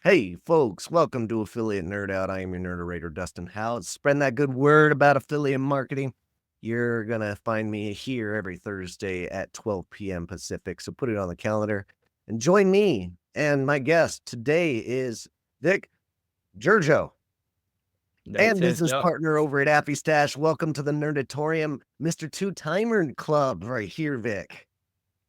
Hey, folks, welcome to Affiliate Nerd Out. I am your nerderator, Dustin Howe. Spreading that good word about affiliate marketing. You're going to find me here every Thursday at 12 p.m. Pacific. So put it on the calendar and join me. And my guest today is Vic Giurgiu That's and it. business Yep. partner over at Appy Stash. Welcome to the Nerdatorium, Mr. Two-Timer Club right here, Vic.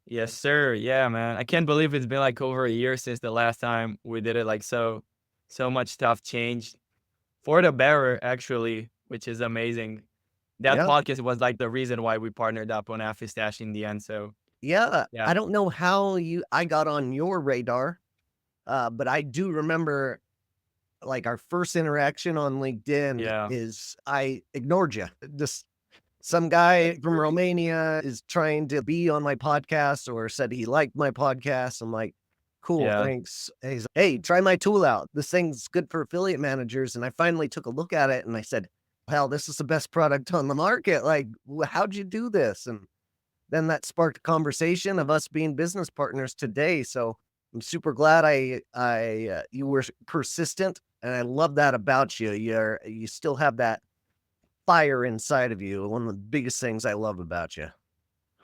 Yes, sir. Yeah, man. I can't believe it's been like over a year since the last time we did it. Like so much stuff changed for the better, actually, which is amazing. That Yeah. podcast was like the reason why we partnered up on Affistash in the end. So Yeah. yeah, I don't know how I got on your radar, but I do remember like our first interaction on LinkedIn yeah, is I ignored you. Just some guy from Romania is trying to be on my podcast or said he liked my podcast. I'm like, cool, yeah. thanks. And he's like, hey, try my tool out. This thing's good for affiliate managers. And I finally took a look at it and I said, hell, this is the best product on the market. Like, how'd you do this? And then that sparked a conversation of us being business partners today. So I'm super glad you were persistent, and I love that about you. You still have that fire inside of you. One of the biggest things I love about you.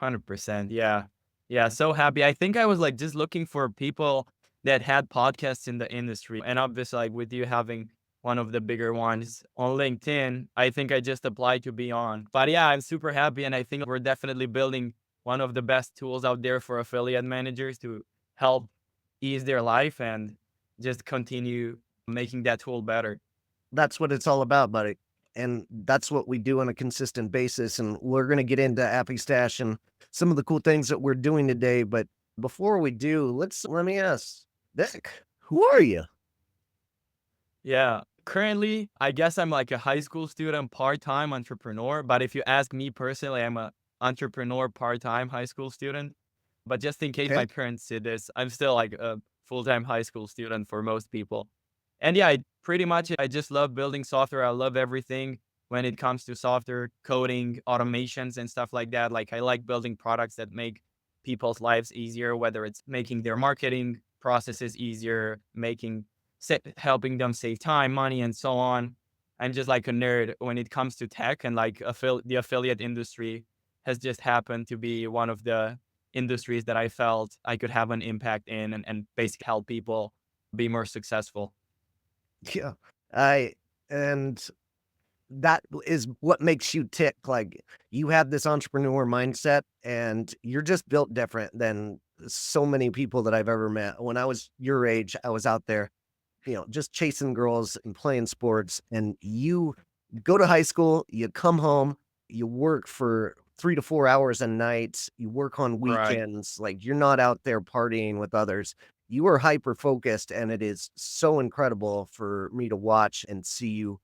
100%. Yeah. Yeah. So happy. I think I was like just looking for people that had podcasts in the industry. And obviously, like with you having one of the bigger ones on LinkedIn, I think I just applied to be on. But yeah, I'm super happy. And I think we're definitely building one of the best tools out there for affiliate managers to help ease their life and just continue making that tool better. That's what it's all about, buddy. And that's what we do on a consistent basis. And we're going to get into Appy Stash and some of the cool things that we're doing today. But before we do, let me ask, Vic, who are you? Yeah. Currently, I guess I'm like a high school student, part-time entrepreneur. But if you ask me personally, I'm a entrepreneur, part-time high school student. But just in case Okay. my parents see this, I'm still like a full-time high school student for most people. And yeah, pretty much I just love building software. I love everything when it comes to software, coding, automations, and stuff like that. Like I like building products that make people's lives easier, whether it's making their marketing processes easier, helping them save time, money, and so on. I'm just like a nerd when it comes to tech, and like the affiliate industry has just happened to be one of the industries that I felt I could have an impact in and basically help people be more successful. Yeah. I and that is what makes you tick. Like you have this entrepreneur mindset and you're just built different than so many people that I've ever met. When I was your age, I was out there, just chasing girls and playing sports. And you go to high school, you come home, you work for 3 to 4 hours a night, you work on Right. weekends, like you're not out there partying with others. You are hyper focused, and it is so incredible for me to watch and see you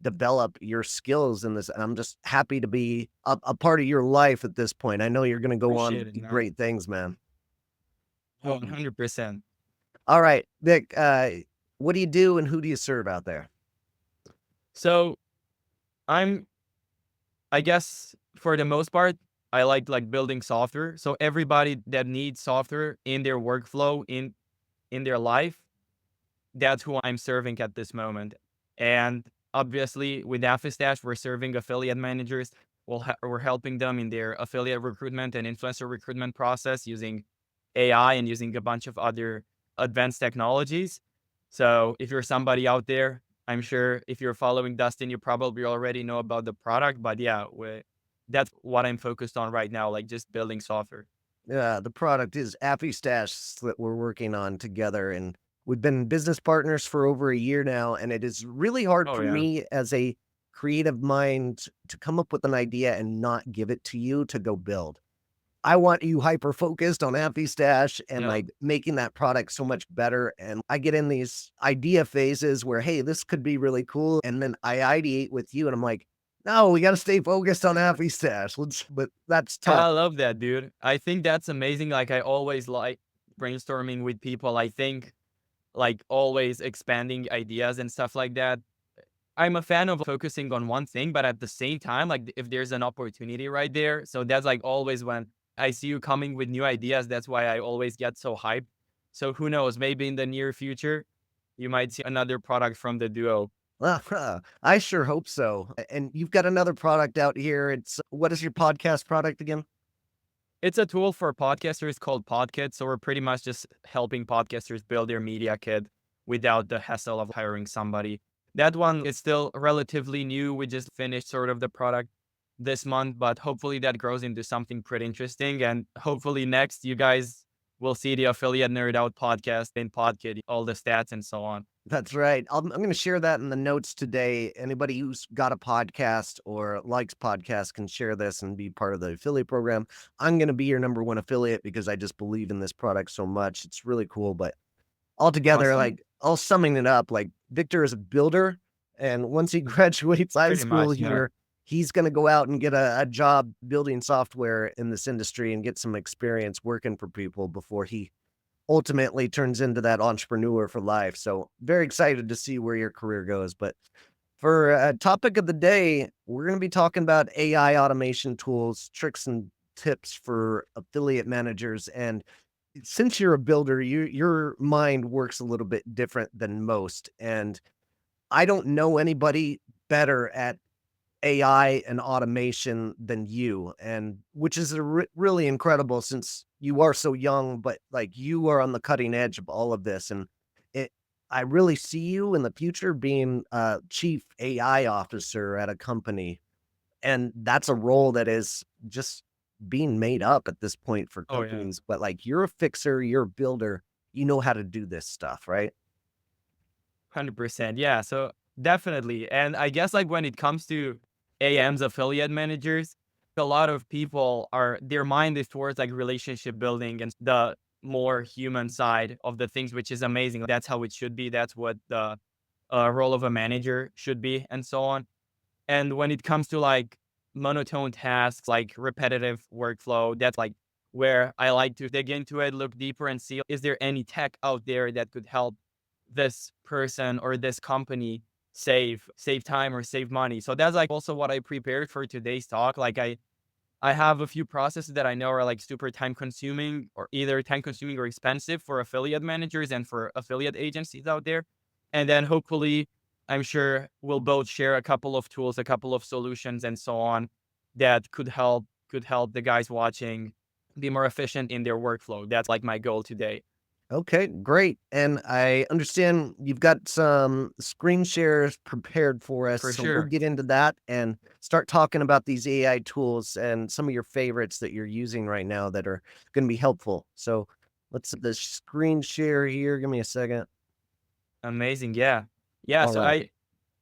develop your skills in this. And I'm just happy to be a part of your life at this point. I know you're going to go on Appreciate to it, do man. great things, man. 100%. All right, Vic, what do you do and who do you serve out there? So I'm, I guess for the most part, I like building software. So everybody that needs software in their workflow, in their life, that's who I'm serving at this moment. And obviously, with Affistash, we're serving affiliate managers. We're helping them in their affiliate recruitment and influencer recruitment process using AI and using a bunch of other advanced technologies. So if you're somebody out there, I'm sure if you're following Dustin, you probably already know about the product. But yeah, that's what I'm focused on right now, like just building software. The product is Appy Stash that we're working on together, and we've been business partners for over a year now. And it is really hard Oh for yeah, me as a creative mind to come up with an idea and not give it to you to go build. I want you hyper focused on Appy Stash and yeah. like making that product so much better. And I get in these idea phases where, hey, this could be really cool. And then I ideate with you and I'm like, no, we got to stay focused on Appy Stash. But that's tough. I love that, dude. I think that's amazing. Like, I always like brainstorming with people. I think, like, always expanding ideas and stuff like that. I'm a fan of focusing on one thing, but at the same time, like, if there's an opportunity right there. So that's like always when I see you coming with new ideas, that's why I always get so hyped. So who knows? Maybe in the near future, you might see another product from the duo. I sure hope so. And you've got another product out here. What is your podcast product again? It's a tool for podcasters called Podkit. So we're pretty much just helping podcasters build their media kit without the hassle of hiring somebody. That one is still relatively new. We just finished sort of the product this month, but hopefully that grows into something pretty interesting. And hopefully next you guys will see the Affiliate Nerd Out podcast in Podkit, all the stats and so on. That's right. I'm going to share that in the notes today. Anybody who's got a podcast or likes podcasts can share this and be part of the affiliate program. I'm going to be your number one affiliate because I just believe in this product so much. It's really cool. But altogether, Awesome. like all summing it up, like Victor is a builder. And once he graduates high Pretty school much. Yeah. here, he's going to go out and get a job building software in this industry and get some experience working for people before he ultimately turns into that entrepreneur for life. So very excited to see where your career goes. But for a topic of the day, we're going to be talking about AI automation tools, tricks and tips for affiliate managers. And since you're a builder, your mind works a little bit different than most. And I don't know anybody better at AI and automation than you, and which is really incredible since you are so young, but like you are on the cutting edge of all of this. And it, I really see you in the future being a chief AI officer at a company. And that's a role that is just being made up at this point for Oh, yeah. companies. But like you're a fixer, you're a builder, you know how to do this stuff, right? 100%. Yeah. So definitely. And I guess like when it comes to AM's affiliate managers, a lot of people are their mind is towards like relationship building and the more human side of the things, which is amazing. That's how it should be. That's what the role of a manager should be, and so on. And when it comes to like monotone tasks, like repetitive workflow, that's like where I like to dig into it, look deeper and see, is there any tech out there that could help this person or this company save time or save money. So that's like also what I prepared for today's talk. Like I have a few processes that I know are like super time consuming or either time consuming or expensive for affiliate managers and for affiliate agencies out there. And then hopefully I'm sure we'll both share a couple of tools, a couple of solutions and so on that could help the guys watching be more efficient in their workflow. That's like my goal today. Okay, great. And I understand you've got some screen shares prepared for us. For So we'll sure. get into that and start talking about these AI tools and some of your favorites that you're using right now that are going to be helpful. So let's the screen share here. Give me a second. Amazing. Yeah. Yeah. All So right.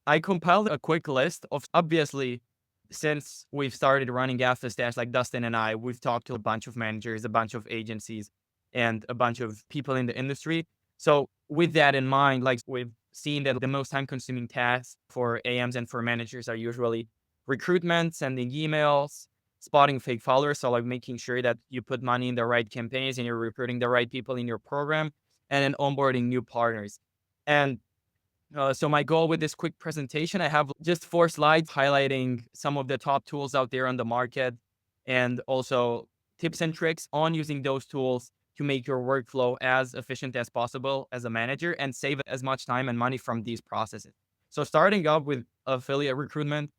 I compiled a quick list of obviously since we've started running Alpha Stash, like Dustin and I, we've talked to a bunch of managers, a bunch of agencies, and a bunch of people in the industry. So with that in mind, like we've seen that the most time consuming tasks for AMs and for managers are usually recruitment, sending emails, spotting fake followers. So like making sure that you put money in the right campaigns and you're recruiting the right people in your program, and then onboarding new partners. And so my goal with this quick presentation, I have just 4 slides highlighting some of the top tools out there on the market and also tips and tricks on using those tools to make your workflow as efficient as possible as a manager and save as much time and money from these processes. So starting up with affiliate recruitment,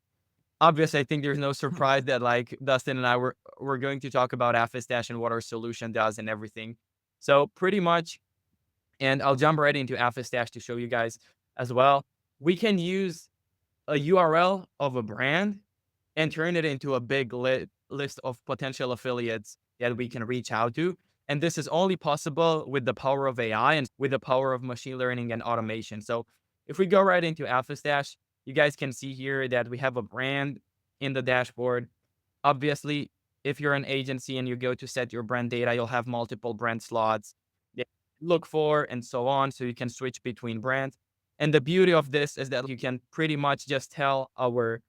obviously, I think there's no surprise that like Dustin and I we're going to talk about Dash and what our solution does and everything. So pretty much, and I'll jump right into Dash to show you guys as well. We can use a URL of a brand and turn it into a big list of potential affiliates that we can reach out to. And this is only possible with the power of AI and with the power of machine learning and automation. So if we go right into Stash, you guys can see here that we have a brand in the dashboard. Obviously, if you're an agency and you go to set your brand data, you'll have multiple brand slots that you look for and so on. So you can switch between brands. And the beauty of this is that you can pretty much just tell our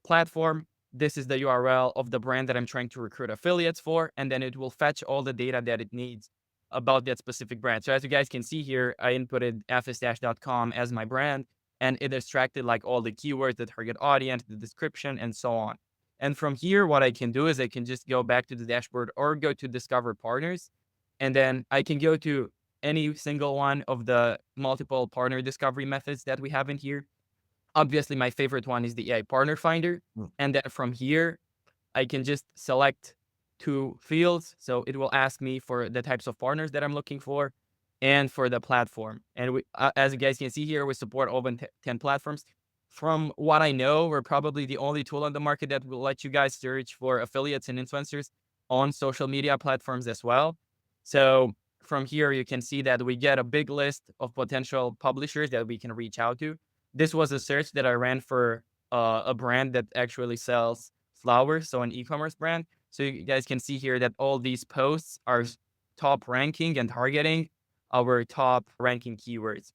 platform, this is the URL of the brand that I'm trying to recruit affiliates for, and then it will fetch all the data that it needs about that specific brand. So as you guys can see here, I inputted fstash.com as my brand, and it extracted like all the keywords, the target audience, the description, and so on. And from here, what I can do is I can just go back to the dashboard or go to Discover Partners, and then I can go to any single one of the multiple partner discovery methods that we have in here. Obviously, my favorite one is the AI Partner Finder. Mm, And then from here, I can just select two fields. So it will ask me for the types of partners that I'm looking for and for the platform. And as you guys can see here, we support over 10 platforms. From what I know, we're probably the only tool on the market that will let you guys search for affiliates and influencers on social media platforms as well. So from here, you can see that we get a big list of potential publishers that we can reach out to. This was a search that I ran for a brand that actually sells flowers, so an e-commerce brand. So you guys can see here that all these posts are top ranking and targeting our top ranking keywords.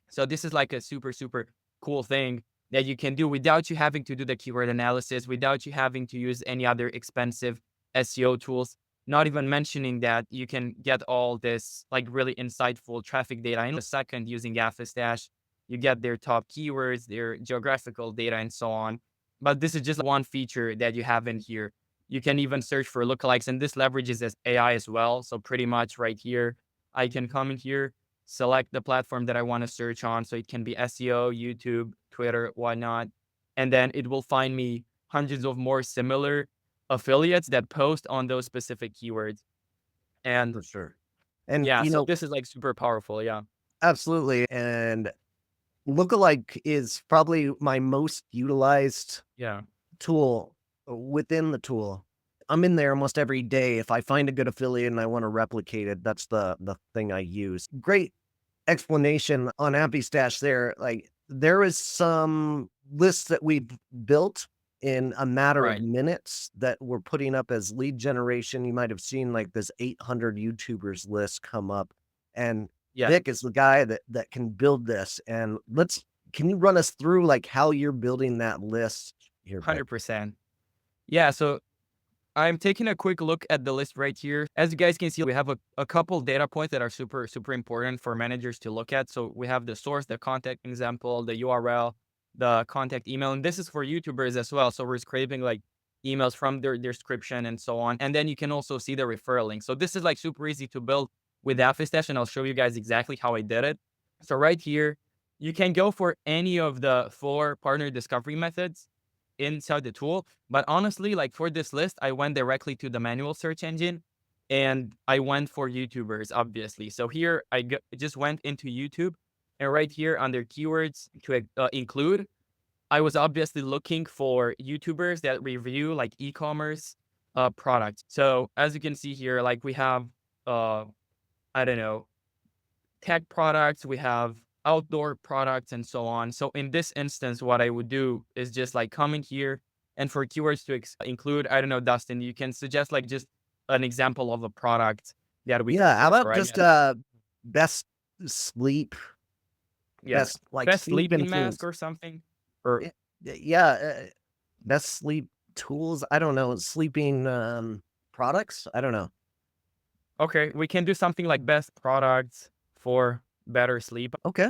So this is like a super, super cool thing that you can do without you having to do the keyword analysis, without you having to use any other expensive SEO tools. Not even mentioning that you can get all this like really insightful traffic data in a second using Stash. You get their top keywords, their geographical data, and so on. But this is just one feature that you have in here. You can even search for lookalikes, and this leverages as AI as well. So pretty much right here, I can come in here, select the platform that I want to search on. So it can be SEO, YouTube, Twitter, whatnot. And then it will find me hundreds of more similar affiliates that post on those specific keywords. And for sure. And, yeah, so this is like super powerful. Yeah. absolutely. And lookalike is probably my most utilized Yeah. tool within the tool. I'm in there almost every day. If I find a good affiliate and I want to replicate it, that's the thing I use. Great explanation on Stash there. Like there is some lists that we've built in a matter of Right. minutes that we're putting up as lead generation. You might have seen like this 800 YouTubers list come up, and Yes. Vic is the guy that can build this. And can you run us through like how you're building that list here, Vic? 100%. Yeah. So I'm taking a quick look at the list right here. As you guys can see, we have a couple data points that are super, super important for managers to look at. So we have the source, the contact example, the URL, the contact email, and this is for YouTubers as well. So we're scraping like emails from their description and so on. And then you can also see the referral link. So this is like super easy to build with Stash, and I'll show you guys exactly how I did it. So right here, you can go for any of the 4 partner discovery methods inside the tool. But honestly, like for this list, I went directly to the manual search engine and I went for YouTubers, obviously. So here just went into YouTube, and right here under keywords to include, I was obviously looking for YouTubers that review like e-commerce products. So as you can see here, like we have, uh, I don't know, tech products, we have outdoor products, and so on. So in this instance, what I would do is just like come in here, and for keywords to include, I don't know, Dustin, you can suggest like just an example of a product that we Yeah, how about right? just best sleep, Yes. best like Best sleeping sleeping mask tools. or something. Or Yeah, best sleep tools. I don't know, sleeping products. I don't know. okay, we can do something like best products for better sleep. Okay.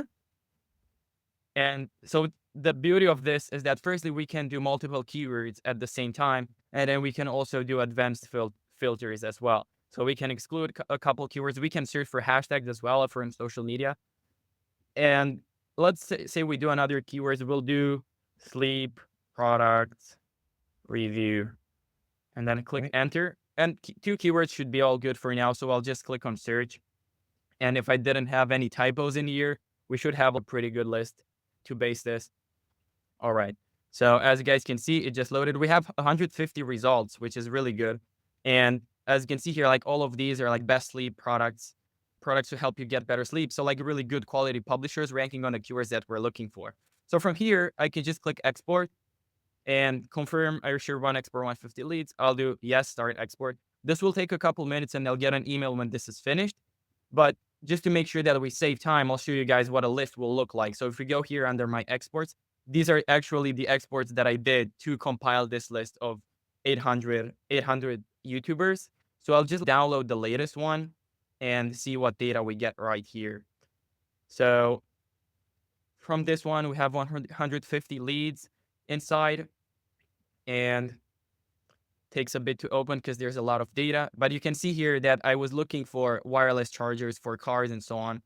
And so the beauty of this is that firstly, we can do multiple keywords at the same time, and then we can also do advanced filters as well. So we can exclude a couple keywords. We can search for hashtags as well for in social media. And let's say we do another keywords. We'll do sleep, product, review, and then click Right. enter. And 2 keywords should be all good for now. So I'll just click on search. And if I didn't have any typos in here, we should have a pretty good list to base this. All right. So as you guys can see, it just loaded. We have 150 results, which is really good. And as you can see here, like all of these are like best sleep products, products to help you get better sleep. So like really good quality publishers ranking on the keywords that we're looking for. So from here, I can just click export and confirm I sure want export 150 leads. I'll do yes, start export. This will take a couple minutes and they'll get an email when this is finished. But just to make sure that we save time, I'll show you guys what a list will look like. So if we go here under my exports, these are actually the exports that I did to compile this list of 800 YouTubers. So I'll just download the latest one and see what data we get right here. So from this one, we have 150 leads inside, and takes a bit to open because there's a lot of data. But you can see here that I was looking for wireless chargers for cars and so on.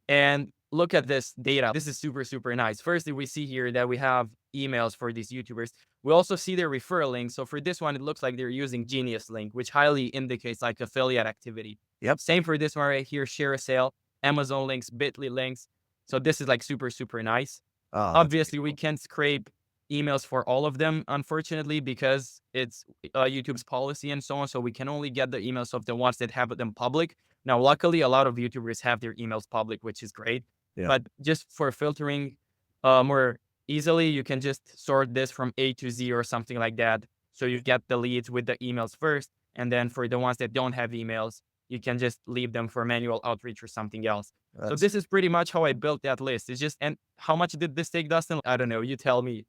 And look at this data. This is super, super nice. Firstly, we see here that we have emails for these YouTubers. We also see their referral links. So for this one, it looks like they're using Genius Link, which highly indicates like affiliate activity. Yep. Same for this one right here, share a sale, Amazon links, Bitly links. So this is like super, super nice. Oh, that's Obviously, we can't scrape emails for all of them, unfortunately, because it's YouTube's policy and so on. So we can only get the emails of the ones that have them public. Now, luckily, a lot of YouTubers have their emails public, which is great. yeah. But just for filtering more easily, you can just sort this from A to Z or something like that. So you get the leads with the emails first. And then for the ones that don't have emails, you can just leave them for manual outreach or something else. So That's this is pretty much how I built that list. It's just, and how much did this take, Dustin? I don't know. You tell me.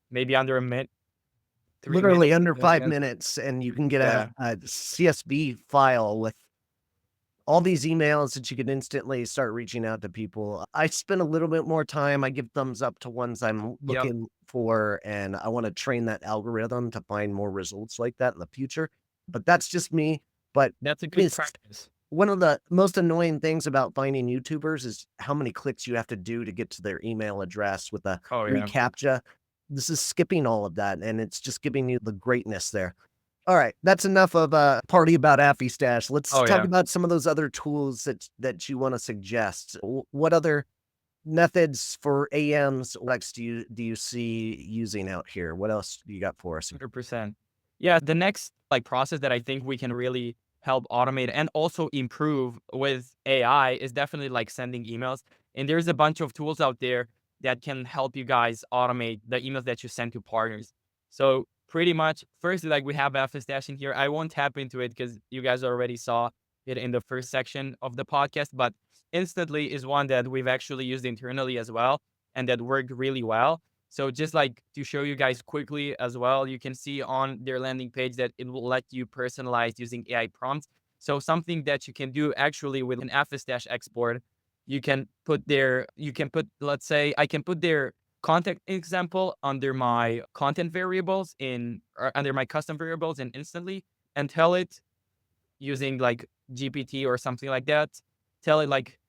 Maybe under a minute, 3 minutes. literally under Yeah. 5 minutes, and you can get Yeah. a CSV file with all these emails that you can instantly start reaching out to people. I spend a little bit more time. I give thumbs up to ones I'm Yep. looking for, and I want to train that algorithm to find more results like that in the future. But that's just me. But That's a good it's practice. one of the most annoying things about finding YouTubers is how many clicks you have to do to get to their email address with a Oh, yeah. reCAPTCHA. This is skipping all of that, and it's just giving you the greatness there. All right, that's enough of a party about AffyStash. Let's Oh, talk yeah. about some of those other tools that you wanna suggest. What other methods for AMs or X do you see using out here? What else do you got for us? 100%. Yeah, the next like process that I think we can really help automate and also improve with AI is definitely like sending emails. And there's a bunch of tools out there that can help you guys automate the emails that you send to partners. So pretty much, firstly, like we have FSDash in here. I won't tap into it because you guys already saw it in the first section of the podcast, but Instantly is one that we've actually used internally as well, and that worked really well. So just like to show you guys quickly as well, you can see on their landing page that it will let you personalize using AI prompts. So something that you can do actually with an FSDash export, you can put, let's say I can put their contact example under my content variables or under my custom variables in Instantly and tell it using like GPT or something like that, tell it like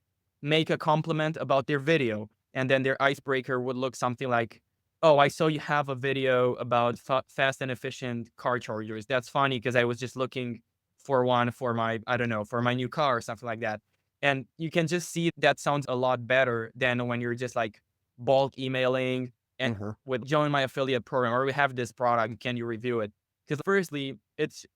make a compliment about their video. And then their icebreaker would look something like, oh, I saw you have a video about fast and efficient car chargers. That's funny because I was just looking for one for my, I don't know, for my new car or something like that. And you can just see that sounds a lot better than when you're just like bulk emailing and Mhm. with join my affiliate program or we have this product. Can you review it? Because firstly, it's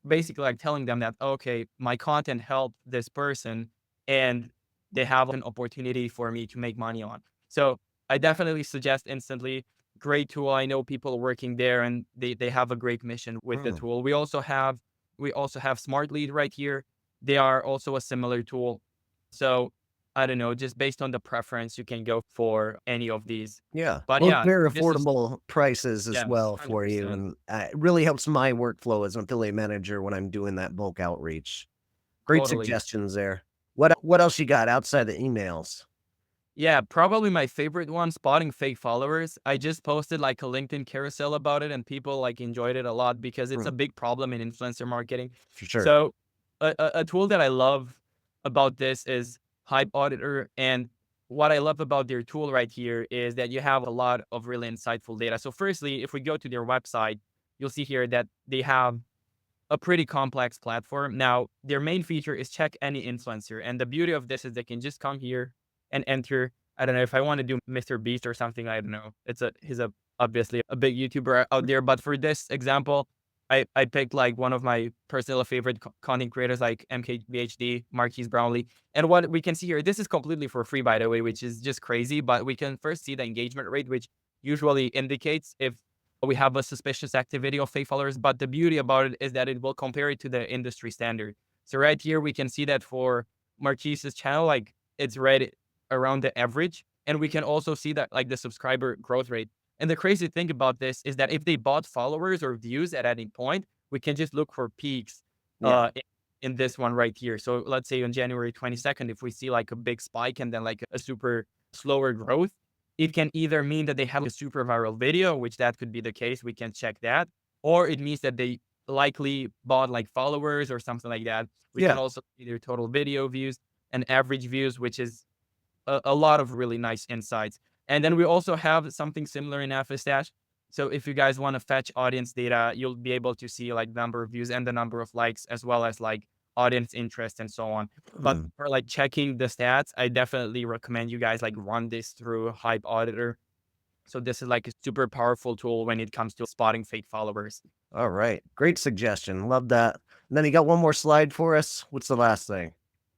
basically like telling them that, okay, my content helped this person and they have an opportunity for me to make money on. So I definitely suggest Instantly. Great tool. I know people working there and they have a great mission with the Mm. tool. We also have Smart Lead right here. They are also a similar tool. So I don't know, just based on the preference, you can go for any of these. Yeah. But Both yeah, very this is affordable prices as yeah, well for you, 100%. and, it really helps my workflow as an affiliate manager when I'm doing that bulk outreach. Great Totally. suggestions there. What else you got outside the emails? Yeah, probably my favorite one, spotting fake followers. I just posted like a LinkedIn carousel about it and people like enjoyed it a lot because it's Mm, a big problem in influencer marketing. for sure. So a tool that I love about this is Hype Auditor. And what I love about their tool right here is that you have a lot of really insightful data. So firstly, if we go to their website, you'll see here that they have a pretty complex platform. Now, their main feature is check any influencer. And the beauty of this is they can just come here and enter. I don't know if I want to do Mr. Beast or something. I don't know. He's obviously a big YouTuber out there. But for this example, I picked like one of my personal favorite content creators like MKBHD, Marquise Brownlee. And what we can see here, this is completely for free, by the way, which is just crazy. But we can first see the engagement rate, which usually indicates if we have a suspicious activity of fake followers. But the beauty about it is that it will compare it to the industry standard. So right here, we can see that for Marquise's channel, like it's right around the average. And we can also see that like the subscriber growth rate. And the crazy thing about this is that if they bought followers or views at any point, we can just look for peaks Yeah. in this one right here. So let's say on January 22nd, if we see like a big spike and then like a super slower growth, it can either mean that they have a super viral video, which that could be the case. We can check that. Or it means that they likely bought like followers or something like that. We can Yeah. also see their total video views and average views, which is a lot of really nice insights. And then we also have something similar in Stash. So if you guys want to fetch audience data, you'll be able to see like number of views and the number of likes, as well as like audience interest and so on. But Hmm. for like checking the stats, I definitely recommend you guys like run this through Hype Auditor. So this is like a super powerful tool when it comes to spotting fake followers. All right. Great suggestion. Love that. And then you got one more slide for us. What's the last thing?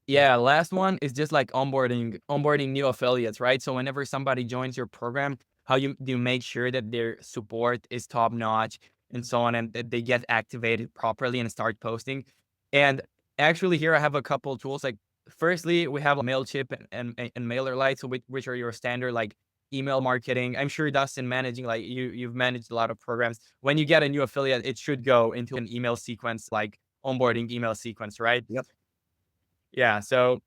Yeah, last one is just like onboarding new affiliates, right? So whenever somebody joins your program, how you do you make sure that their support is top notch and so on, and that they get activated properly and start posting. And actually, here I have a couple tools. Like, firstly, we have Mailchimp and MailerLite, so which are your standard like email marketing. I'm sure Dustin managing like you've managed a lot of programs. When you get a new affiliate, it should go into an email sequence, like onboarding email sequence, right? Yep. Yeah. So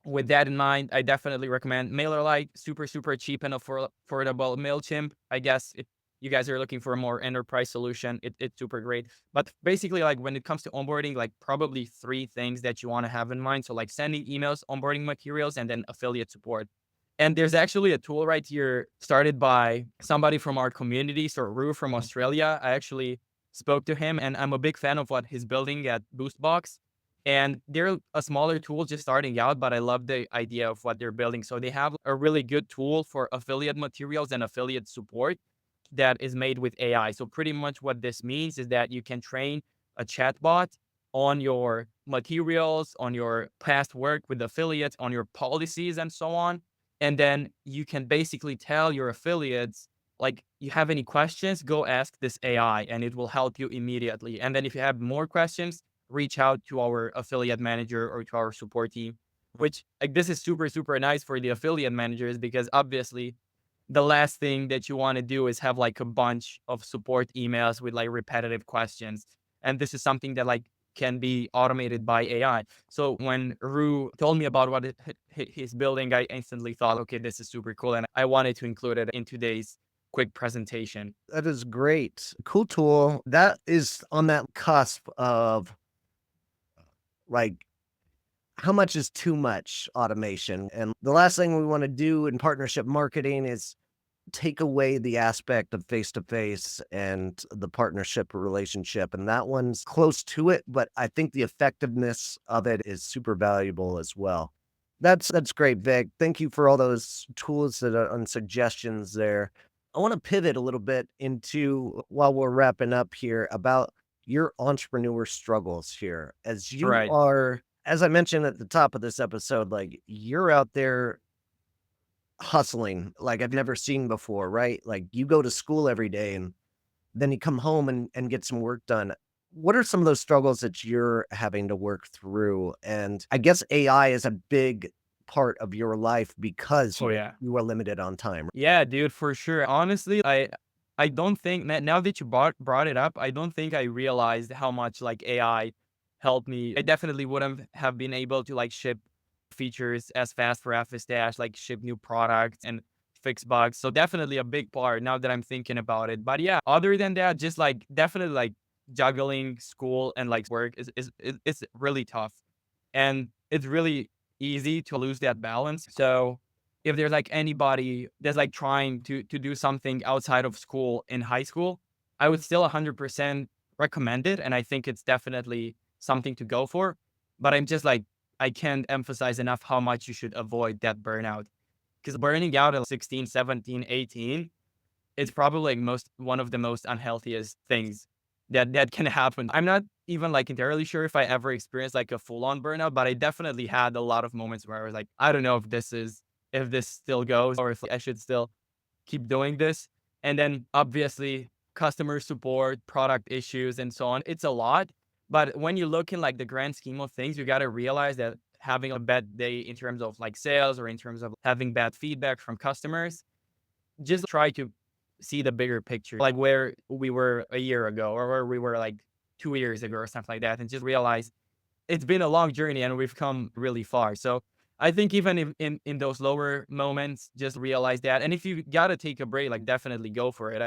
with that in mind, I definitely recommend MailerLite, super, super cheap and affordable. Mailchimp, I guess if you guys are looking for a more enterprise solution, it's super great. But basically, like when it comes to onboarding, like probably three things that you want to have in mind. So like sending emails, onboarding materials, and then affiliate support. And there's actually a tool right here started by somebody from our community. So Rue from Australia, I actually spoke to him and I'm a big fan of what he's building at Boostbox. And they're a smaller tool just starting out, but I love the idea of what they're building. So they have a really good tool for affiliate materials and affiliate support that is made with AI. So pretty much what this means is that you can train a chatbot on your materials, on your past work with affiliates, on your policies and so on. And then you can basically tell your affiliates, like, you have any questions, go ask this AI and it will help you immediately. And then if you have more questions, reach out to our affiliate manager or to our support team, which like this is super, super nice for the affiliate managers because obviously the last thing that you want to do is have like a bunch of support emails with like repetitive questions. And this is something that like can be automated by AI. So when Rue told me about what he's building, I instantly thought, okay, this is super cool. And I wanted to include it in today's quick presentation. That is great. Cool tool. That is on that cusp of like how much is too much automation. And the last thing we want to do in partnership marketing is take away the aspect of face to face and the partnership relationship. And that one's close to it, but I think the effectiveness of it is super valuable as well. That's great, Vic. Thank you for all those tools that are and suggestions there. I want to pivot a little bit into while we're wrapping up here about your entrepreneur struggles here. As you Right. are, as I mentioned at the top of this episode, like you're out there hustling like I've never seen before, right? Like you go to school every day and then you come home and get some work done. What are some of those struggles that you're having to work through? And I guess AI is a big part of your life because Oh yeah. you are limited on time. Yeah, dude, for sure. Honestly, I don't think now that you brought it up, I don't think I realized how much like AI helped me. I definitely wouldn't have been able to like ship features as fast for Stash, like ship new products and fix bugs. So definitely a big part now that I'm thinking about it. But yeah, other than that, just like definitely like juggling school and like work is really tough. And it's really easy to lose that balance. So if there's like anybody that's like trying to do something outside of school in high school, I would still 100% recommend it. And I think it's definitely something to go for. But I'm just like, I can't emphasize enough how much you should avoid that burnout. Because burning out at 16, 17, 18, it's probably like one of the most unhealthiest things that can happen. I'm not even like entirely sure if I ever experienced like a full on burnout, but I definitely had a lot of moments where I was like, I don't know if this still goes or if I should still keep doing this. And then obviously customer support, product issues, and so on. It's a lot. But when you look in like the grand scheme of things, you got to realize that having a bad day in terms of like sales or in terms of having bad feedback from customers, just try to see the bigger picture, like where we were a year ago or where we were like 2 years ago or something like that, and just realize it's been a long journey and we've come really far. So I think even if in those lower moments, just realize that. And if you gotta take a break, like definitely go for it.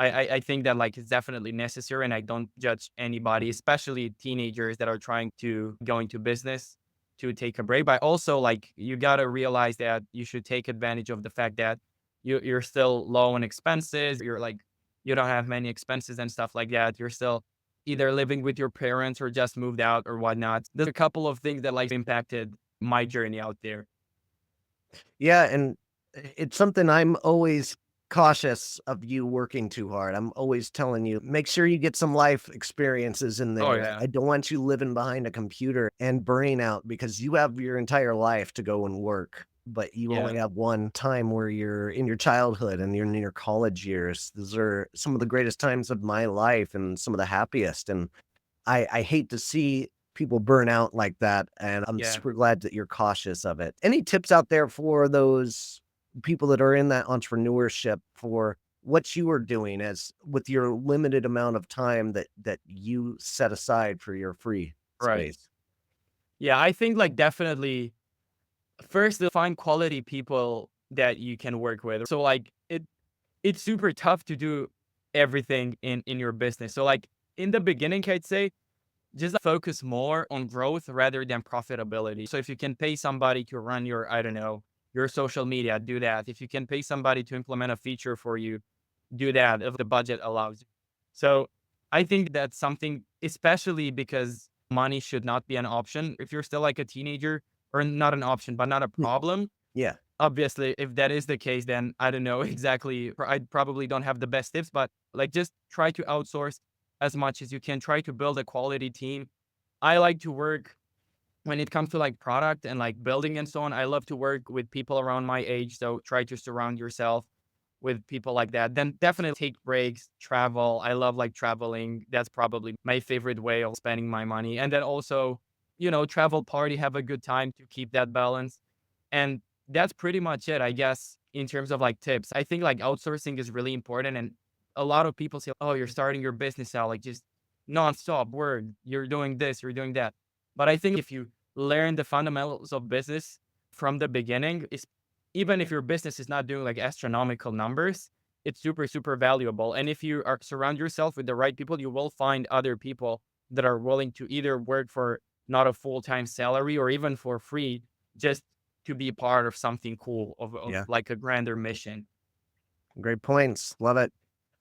I think that like it's definitely necessary, and I don't judge anybody, especially teenagers that are trying to go into business to take a break. But also like you gotta realize that you should take advantage of the fact that you're still low on expenses. You're like you don't have many expenses and stuff like that. You're still either living with your parents or just moved out or whatnot. There's a couple of things that like impacted my journey out there. Yeah, and it's something I'm always cautious of you working too hard. I'm always telling you, make sure you get some life experiences in Oh there. yeah. I don't want you living behind a computer and burning out because you have your entire life to go and work, but you only Yeah. have one time where you're in your childhood and you're in your college years. Those are some of the greatest times of my life and some of the happiest. And I hate to see people burn out like that, and I'm Yeah. super glad that you're cautious of it. Any tips out there for those people that are in that entrepreneurship for what you are doing as with your limited amount of time that you set aside for your free Right. space? Yeah, I think like definitely first to find quality people that you can work with. So like it's super tough to do everything in your business. So like in the beginning, I'd say just focus more on growth rather than profitability. So if you can pay somebody to run your, I don't know, your social media, do that. If you can pay somebody to implement a feature for you, do that if the budget allows you. So I think that's something, especially because money should not be an option if you're still like a teenager, or not an option, but not a Mm, problem. yeah, Obviously, if that is the case, then I don't know exactly. I probably don't have the best tips, but like just try to outsource as much as you can. Try to build a quality team. I like to work when it comes to like product and like building and so on. I love to work with people around my age. So try to surround yourself with people like that. Then definitely take breaks, travel. I love like traveling. That's probably my favorite way of spending my money. And then also, travel, party, have a good time to keep that balance. And that's pretty much it, I guess, in terms of like tips. I think like outsourcing is really important. And a lot of people say, oh, you're starting your business out, like just nonstop work. You're doing this, you're doing that. But I think if you learn the fundamentals of business from the beginning, is even if your business is not doing like astronomical numbers, it's super, super valuable. And if you are surround yourself with the right people, you will find other people that are willing to either work for not a full-time salary or even for free, just to be part of something cool of yeah. like a grander mission. Great points. Love it.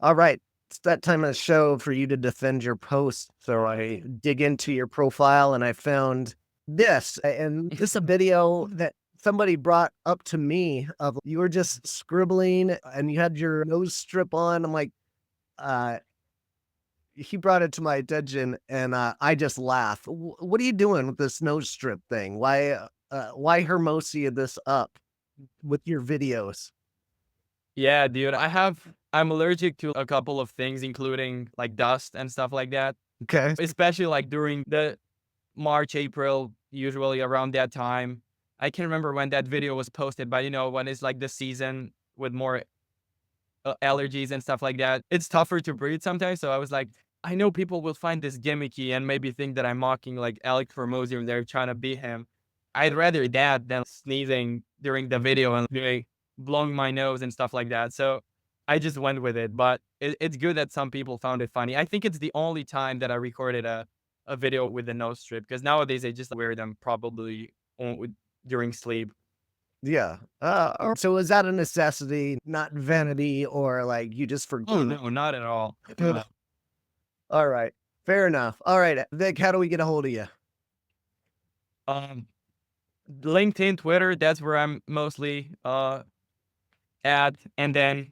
All right. It's that time of the show for you to defend your post. So I dig into your profile and I found this. And this is a video that somebody brought up to me of you were just scribbling and you had your nose strip on. I'm like, uh, he brought it to my attention and I just laugh. What are you doing with this nose strip thing? Why Hermosia this up with your videos? Yeah, dude. I'm allergic to a couple of things, including like dust and stuff like that. Okay. Especially like during the March, April, usually around that time. I can't remember when that video was posted, but when it's like the season with more allergies and stuff like that, it's tougher to breathe sometimes. So I was like, I know people will find this gimmicky and maybe think that I'm mocking like Alex Formosi and they're trying to beat him. I'd rather that than sneezing during the video and like, blowing my nose and stuff like that. So I just went with it. But it's good that some people found it funny. I think it's the only time that I recorded a video with a nose strip, because nowadays I just wear them probably during sleep. Yeah. So is that a necessity, not vanity, or like you just Oh forgot? no, not at all. All right. Fair enough. All right, Vic, how do we get a hold of you? Um, LinkedIn, Twitter, that's where I'm mostly at. And then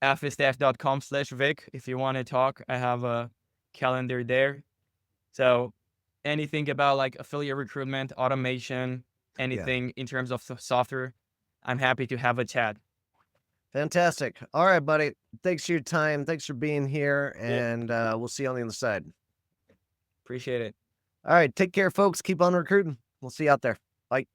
fstaff.com/Vic if you want to talk. I have a calendar there. So anything about like affiliate recruitment, automation, Yeah. anything in terms of software, I'm happy to have a chat. Fantastic. All right, buddy. Thanks for your time. Thanks for being here, Yeah, and we'll see you on the other side. appreciate it. All right. Take care, folks. Keep on recruiting. We'll see you out there. Bye.